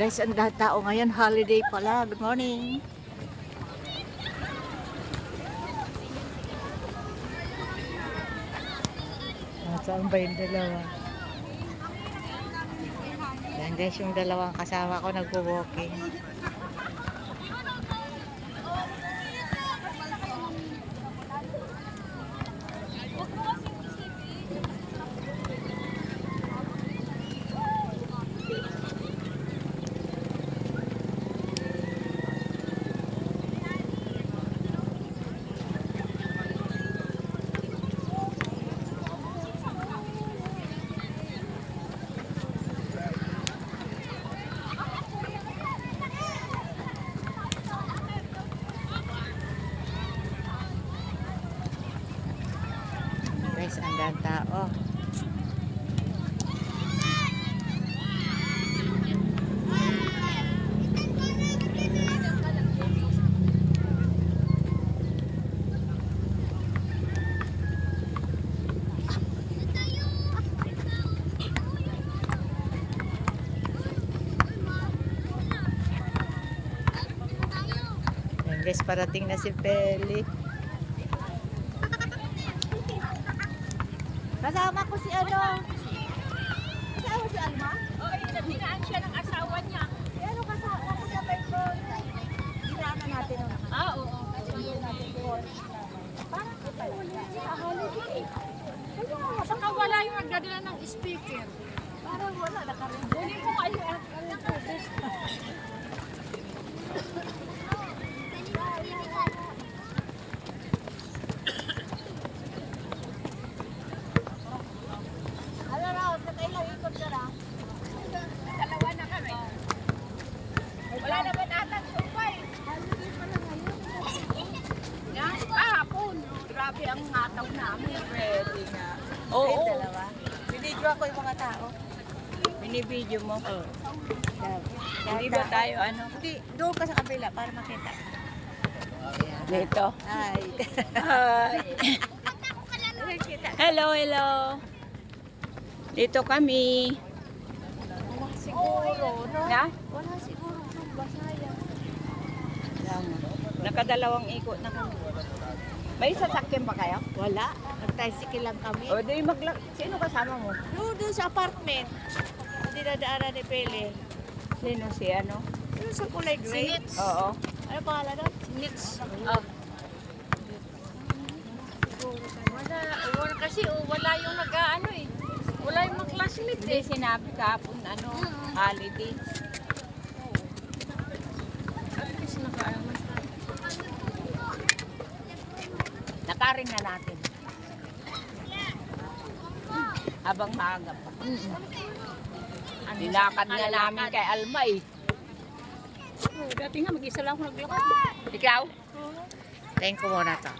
Guys, ang dahil tao ngayon, holiday pala. Good morning. Saan ba yung dalawa? Yan guys, yung dalawang kasama ko nagwo-walking. Guys, ang daan tao. Ayan guys, parating na si Peli. Kasama ko si ano? Kasama si Alma? Oo, dinaan siya ng asawa niya. Ano kasama ko sa bike ko? Dinaanan natin o naman. Oo. Hindi natin doon. Parang kita wala sa holiday. Saka wala yung nagdadala ng speaker. Parang wala, nakarin. Huli ko kayo at Ano raw, sa kailang ikot ka na? dalawa na kami. Wala naman atang sumpay. Holiday pala ngayon. Yan, kahapon. Grabe ang ngataw namin. Pwede nga. Oo. Ay, dalawa. Binidyo ako yung mga tao. Binibidyo mo. Oo. Hindi ba tayo ano? Hindi, doon ka sa kabila para makita. Ayan. Dito. Ay. Hi. Nakikita. Hello, hello. Dito kami. Wala siguro, no? Na? Wala siguro sumba, sayang. Nakadalawang ikot na kami. May sasakyan ba kayo? Wala. Nag-tricycle lang kami. O di sino kasama mo? Doon sa apartment. Hindi nadaanan ni Pele. Sino si ano? Doon sa kulay gray. Oo. Ano pangalan doon? Nits. Wala kasi wala yung nag-ano eh. Wala yung mga classmates Hindi eh. sinabi kahapon ano, holiday. Kasi naka-ano. Nakarin na natin. Habang maaga pa. Nilakad nga namin kay Alma eh. Dati nga mag-isa lang ako naglakad. Ikaw? Thank you muna to.